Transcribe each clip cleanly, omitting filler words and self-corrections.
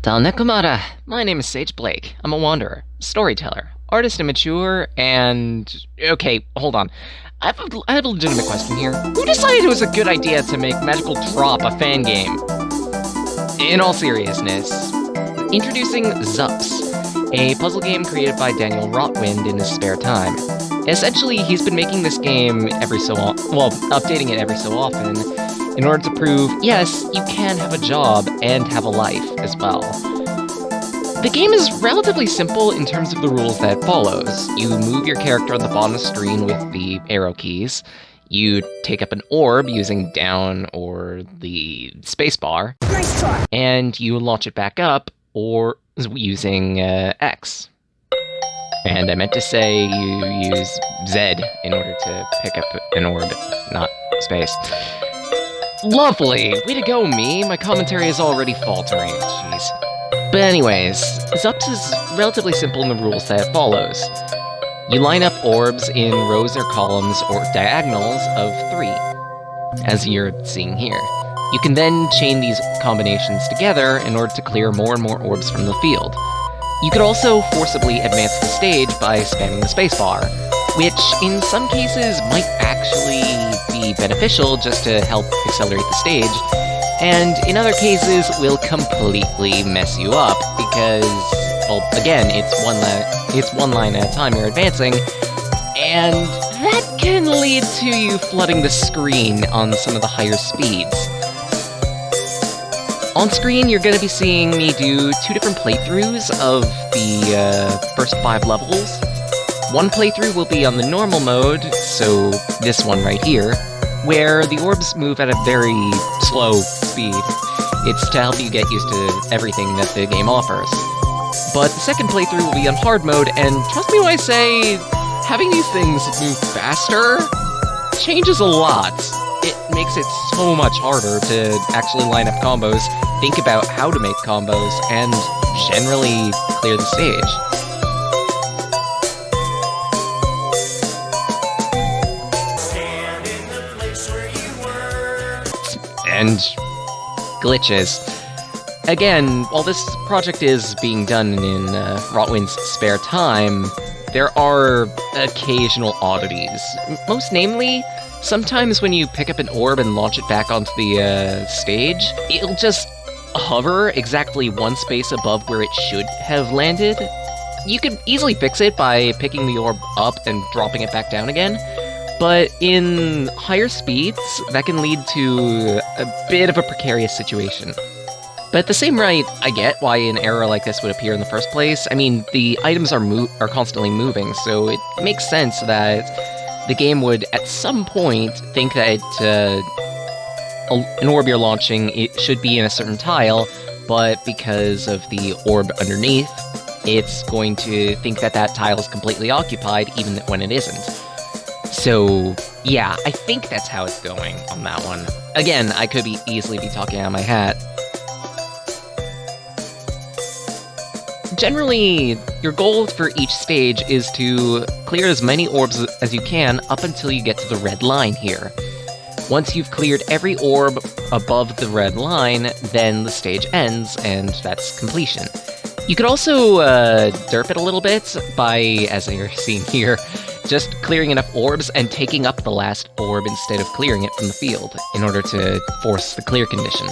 Nekomata. My name is Sage Blake. I'm a wanderer, storyteller, artist and mature, and... Okay, hold on. I have a legitimate question here. Who decided it was a good idea to make Magical Drop a fan game? In all seriousness, introducing Zups, a puzzle game created by Daniel Rotwind in his spare time. Essentially, he's been making this game updating it every so often, in order to prove, yes, you can have a job and have a life as well. The game is relatively simple in terms of the rules that it follows. You move your character on the bottom of the screen with the arrow keys, you take up an orb using down or the spacebar, nice try, and you launch it back up or using X. And I meant to say you use Z in order to pick up an orb, not space. Lovely! Way to go, me! My commentary is already faltering, jeez. But anyways, Zups is relatively simple in the rules that it follows. You line up orbs in rows or columns or diagonals of 3, as you're seeing here. You can then chain these combinations together in order to clear more and more orbs from the field. You could also forcibly advance the stage by spamming the spacebar, which in some cases might actually be beneficial just to help accelerate the stage, and in other cases will completely mess you up because, well, again, it's one line at a time you're advancing, and that can lead to you flooding the screen on some of the higher speeds. On screen, you're going to be seeing me do 2 different playthroughs of the first 5 levels. One playthrough will be on the normal mode, so this one right here, where the orbs move at a very slow speed. It's to help you get used to everything that the game offers. But the second playthrough will be on hard mode, and trust me when I say, having these things move faster changes a lot. It makes it so much harder to actually line up combos, think about how to make combos, and generally clear the stage. And glitches. Again, while this project is being done in Rotwind's spare time, there are occasional oddities. Most namely, sometimes when you pick up an orb and launch it back onto the stage, it'll just hover exactly 1 space above where it should have landed. You could easily fix it by picking the orb up and dropping it back down again, but in higher speeds, that can lead to a bit of a precarious situation. But at the same rate, I get why an error like this would appear in the first place. I mean, the items are constantly moving, so it makes sense that the game would, at some point, think that an orb you're launching, it should be in a certain tile, but because of the orb underneath, it's going to think that that tile is completely occupied, even when it isn't. So, yeah, I think that's how it's going on that one. Again, I could easily be talking out of my hat. Generally, your goal for each stage is to clear as many orbs as you can up until you get to the red line here. Once you've cleared every orb above the red line, then the stage ends, and that's completion. You could also derp it a little bit by, as you're seeing here, just clearing enough orbs and taking up the last orb instead of clearing it from the field, in order to force the clear condition.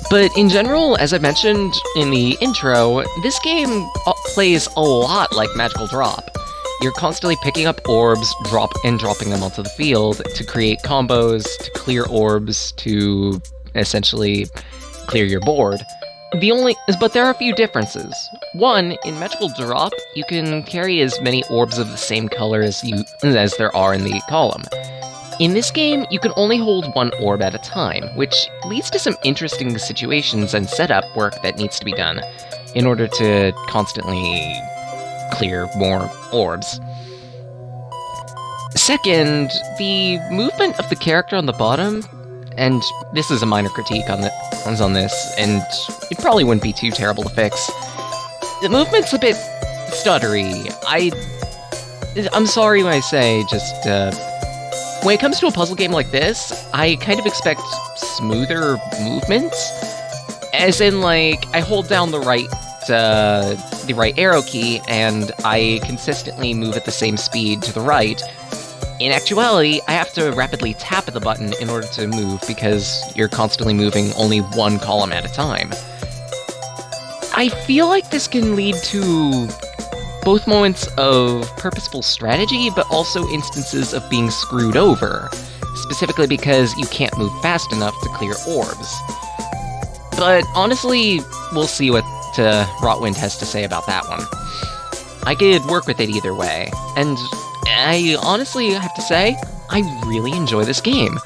But in general, as I mentioned in the intro, this game plays a lot like Magical Drop. You're constantly picking up orbs, dropping them onto the field to create combos, to clear orbs, to essentially clear your board. But there are a few differences. One, in Magical Drop, you can carry as many orbs of the same color as there are in the column. In this game, you can only hold 1 orb at a time, which leads to some interesting situations and setup work that needs to be done in order to constantly clear more orbs. Second, the movement of the character on the bottom, and this is a minor critique on this, and it probably wouldn't be too terrible to fix. The movement's a bit stuttery. I'm sorry when I say, just, when it comes to a puzzle game like this, I kind of expect smoother movements. As in, like, I hold down the right arrow key, and I consistently move at the same speed to the right. In actuality, I have to rapidly tap the button in order to move, because you're constantly moving only one column at a time. I feel like this can lead to both moments of purposeful strategy, but also instances of being screwed over, specifically because you can't move fast enough to clear orbs. But honestly, we'll see what Rotwind has to say about that one. I could work with it either way, and I honestly have to say, I really enjoy this game.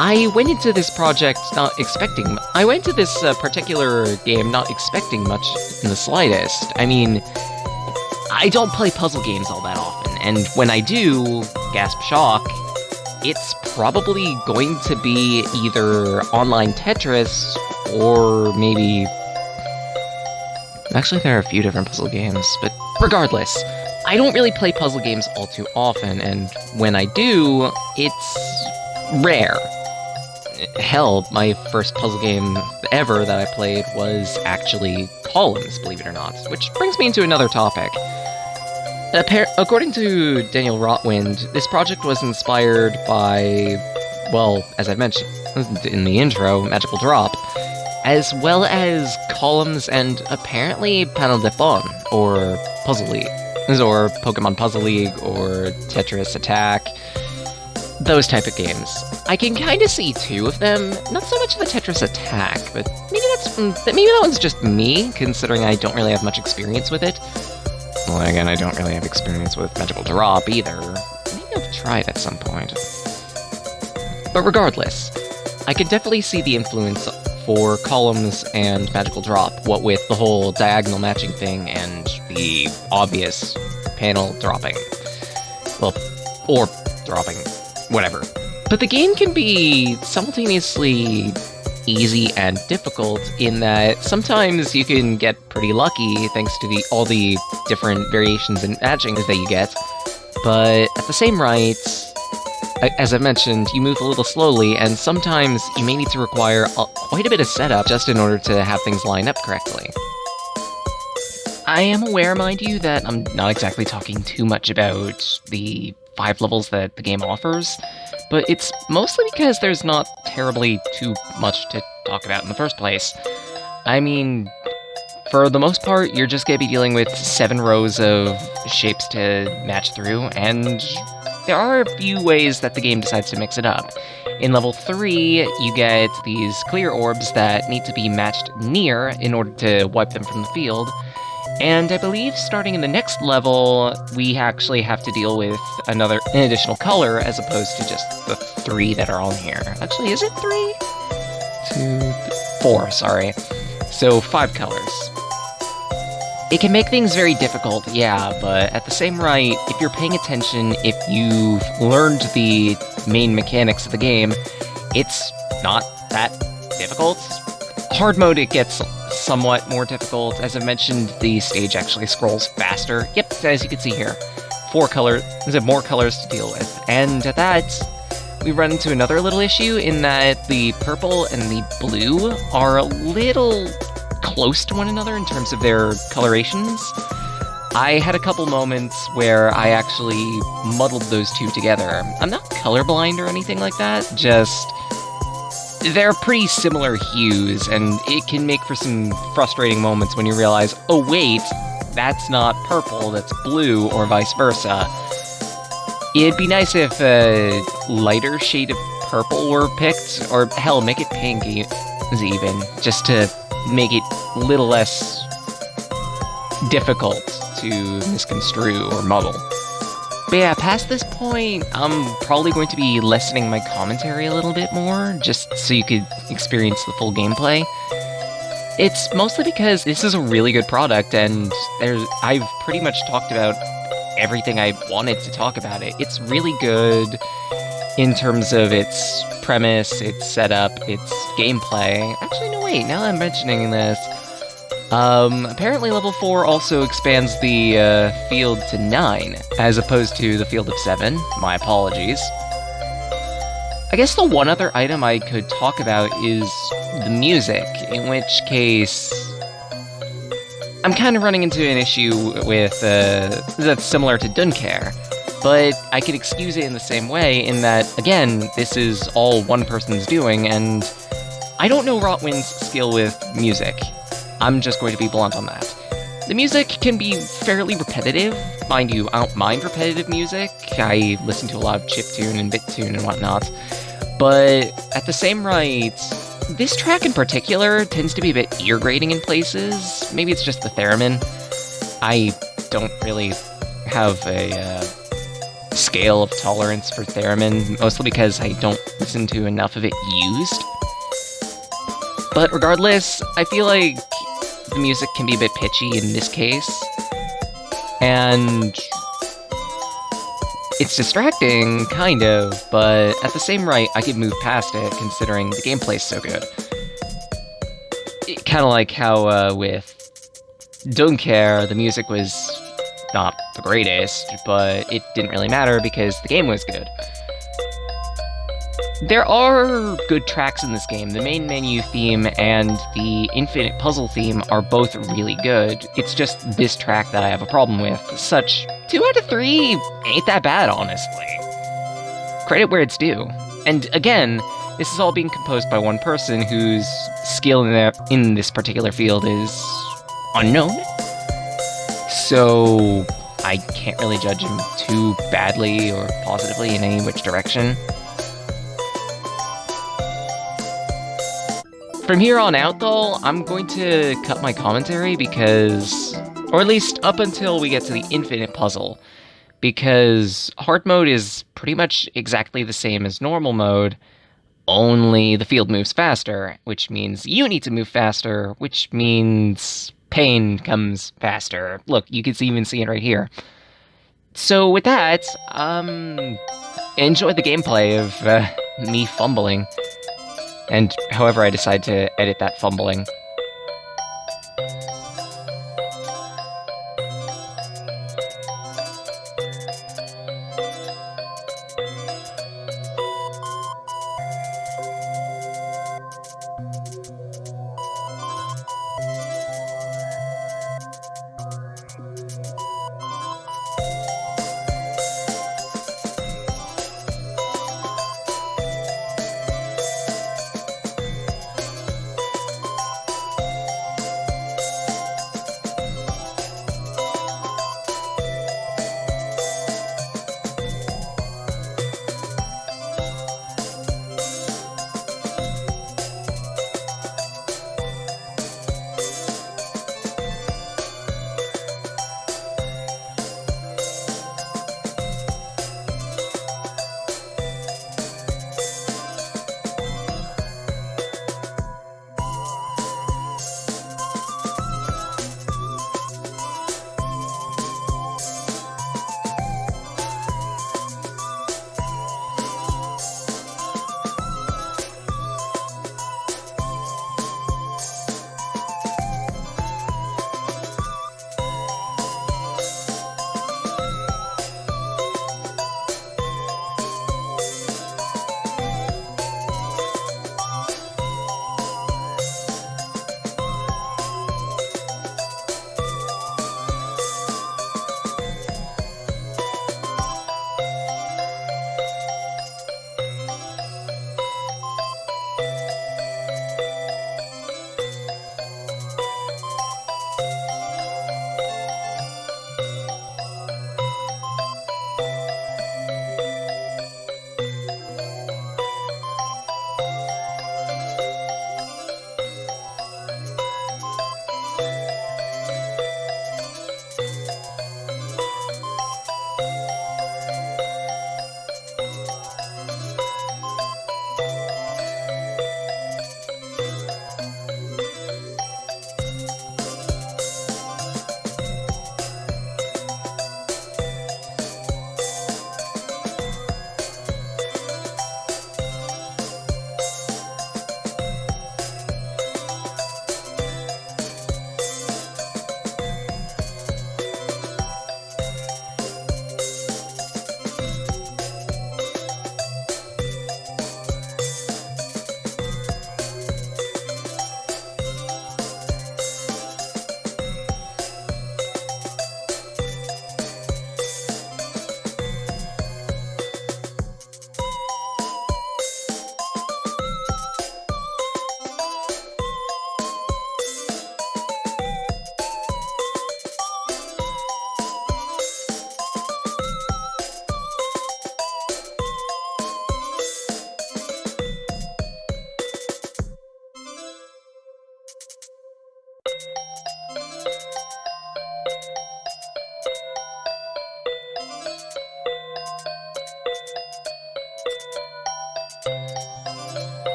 I went into this project I went to this particular game not expecting much in the slightest. I mean, I don't play puzzle games all that often, and when I do, gasp shock, it's probably going to be either online Tetris or maybe... Actually, there are a few different puzzle games, but regardless, I don't really play puzzle games all too often, and when I do, it's rare. Hell, my first puzzle game ever that I played was actually Columns, believe it or not, which brings me into another topic. According to Daniel Rotwind, this project was inspired by, well, as I mentioned in the intro, Magical Drop, as well as Columns and apparently Panel de Pon, or Puzzle League, or Pokemon Puzzle League, or Tetris Attack, those type of games. I can kind of see two of them, not so much the Tetris Attack, but maybe that one's just me, considering I don't really have much experience with it. Well, again, I don't really have experience with Magical Drop either. Maybe I've tried at some point. But regardless, I could definitely see the influence for Columns and Magical Drop, what with the whole diagonal matching thing and the obvious panel dropping. Well, or dropping, whatever. But the game can be simultaneously easy and difficult in that sometimes you can get pretty lucky thanks to all the different variations in matching that you get, but at the same rate, as I mentioned, you move a little slowly, and sometimes you may need to require quite a bit of setup just in order to have things line up correctly. I am aware, mind you, that I'm not exactly talking too much about the 5 levels that the game offers, but it's mostly because there's not terribly too much to talk about in the first place. I mean, for the most part, you're just going to be dealing with 7 rows of shapes to match through, and there are a few ways that the game decides to mix it up. In level 3, you get these clear orbs that need to be matched near in order to wipe them from the field, and I believe starting in the next level, we actually have to deal with an additional color as opposed to just the 3 that are on here. Actually, is it 3? 4, sorry. So 5 colors. It can make things very difficult, yeah, but at the same rate, if you're paying attention, if you've learned the main mechanics of the game, it's not that difficult. Hard mode, it gets somewhat more difficult. As I mentioned, the stage actually scrolls faster. Yep, as you can see here. 4 colors, there's more colors to deal with. And at that, we run into another little issue in that the purple and the blue are a little close to one another in terms of their colorations. I had a couple moments where I actually muddled those two together. I'm not colorblind or anything like that, just they're pretty similar hues, and it can make for some frustrating moments when you realize, oh wait, that's not purple, that's blue, or vice versa. It'd be nice if a lighter shade of purple were picked, or hell, make it pink even, just to make it a little less difficult to misconstrue or muddle. But yeah, past this point, I'm probably going to be lessening my commentary a little bit more, just so you could experience the full gameplay. It's mostly because this is a really good product, and I've pretty much talked about everything I wanted to talk about it. It's really good in terms of its premise, its setup, its gameplay. Actually, no wait, now that I'm mentioning this, apparently level 4 also expands the field to 9, as opposed to the field of 7. My apologies. I guess the one other item I could talk about is the music, in which case I'm kind of running into an issue with that's similar to Dunker, but I could excuse it in the same way in that, again, this is all one person's doing, and I don't know Rotwind's skill with music. I'm just going to be blunt on that. The music can be fairly repetitive. Mind you, I don't mind repetitive music. I listen to a lot of chiptune and bittune and whatnot. But at the same rate, this track in particular tends to be a bit ear-grating in places. Maybe it's just the theremin. I don't really have a scale of tolerance for theremin, mostly because I don't listen to enough of it used. But regardless, I feel like the music can be a bit pitchy in this case, and it's distracting, kind of, but at the same rate, I could move past it, considering the gameplay's so good. Kind of like how, with Dunker, the music was not the greatest, but it didn't really matter because the game was good. There are good tracks in this game. The main menu theme and the infinite puzzle theme are both really good. It's just this track that I have a problem with. Such 2 out of 3 ain't that bad, honestly. Credit where it's due. And again, this is all being composed by one person whose skill in this particular field is unknown. So I can't really judge him too badly or positively in any which direction. From here on out, though, I'm going to cut my commentary because, or at least up until we get to the infinite puzzle, because hard mode is pretty much exactly the same as normal mode, only the field moves faster, which means you need to move faster, which means pain comes faster. Look, you can even see it right here. So with that, enjoy the gameplay of me fumbling. And however I decide to edit that fumbling.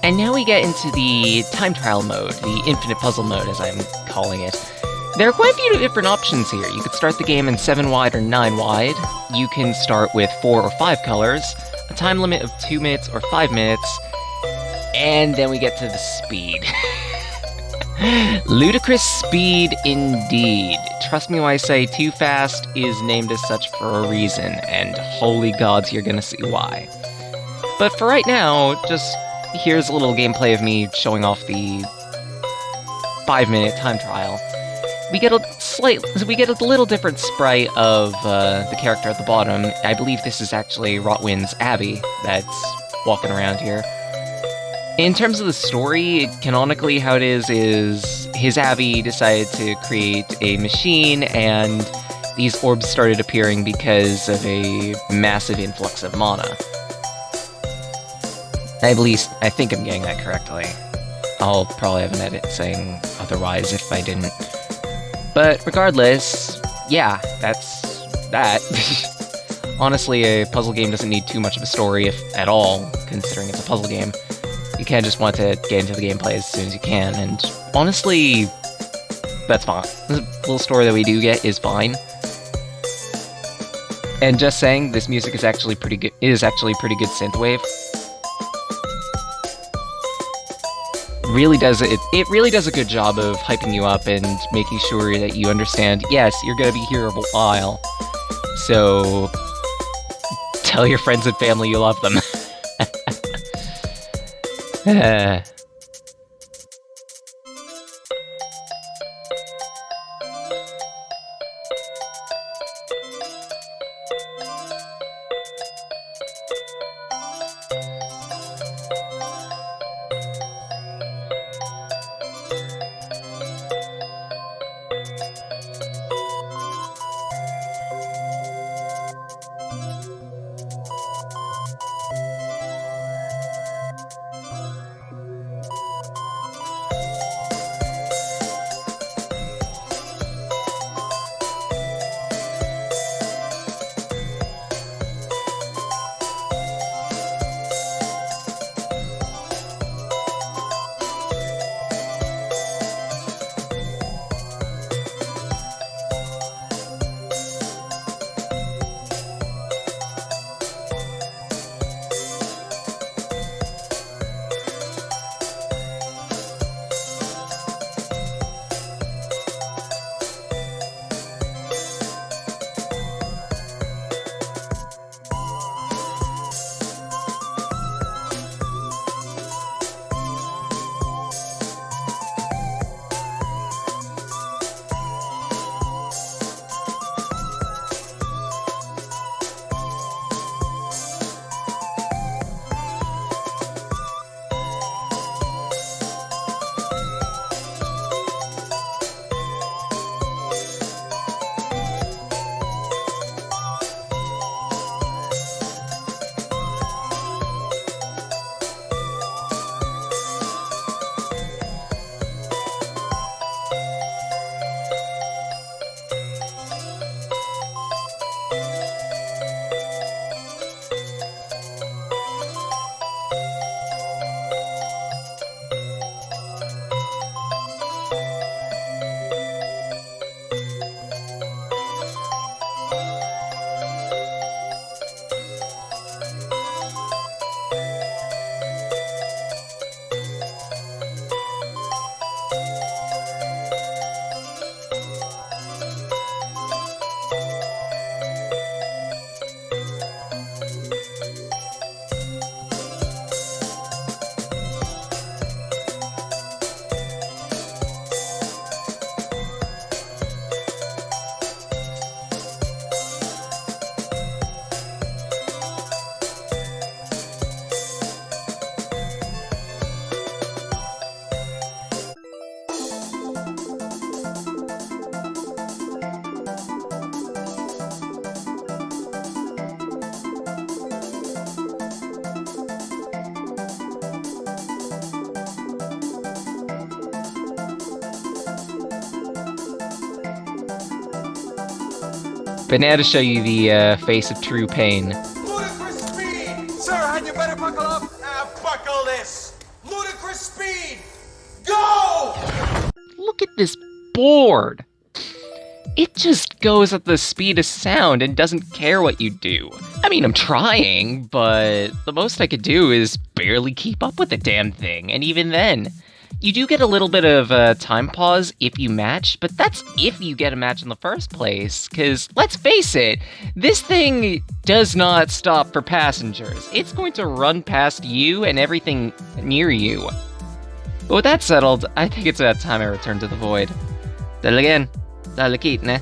And now we get into the time trial mode, the infinite puzzle mode as I'm calling it. There are quite a few different options here. You could start the game in 7 wide or 9 wide. You can start with 4 or 5 colors, a time limit of 2 minutes or 5 minutes, and then we get to the speed. Ludicrous speed indeed. Trust me when I say Too Fast is named as such for a reason, and holy gods, you're gonna see why. But for right now, just here's a little gameplay of me showing off the 5-minute time trial. We get a little different sprite of the character at the bottom. I believe this is actually Rotwind's Abby that's walking around here. In terms of the story, canonically how it is his Abby decided to create a machine, and these orbs started appearing because of a massive influx of mana. At least, I think I'm getting that correctly. I'll probably have an edit saying otherwise if I didn't. But regardless, yeah, that's that. Honestly, a puzzle game doesn't need too much of a story, if at all, considering it's a puzzle game. You kind of just want to get into the gameplay as soon as you can, and honestly, that's fine. The little story that we do get is fine. And just saying, this music is actually pretty good. It is actually pretty good synthwave. It really does a good job of hyping you up and making sure that you understand, yes, you're gonna be here a while. So tell your friends and family you love them. But now to show you the face of true pain. Ludicrous speed! Sir, had you better buckle up? Buckle this! Ludicrous speed! Go! Look at this board! It just goes at the speed of sound and doesn't care what you do. I mean, I'm trying, but the most I could do is barely keep up with the damn thing, and even then. You do get a little bit of time pause if you match, but that's if you get a match in the first place, because let's face it, this thing does not stop for passengers. It's going to run past you and everything near you. But with that settled, I think it's about time I return to the void. Dale again. Dale kit, ne?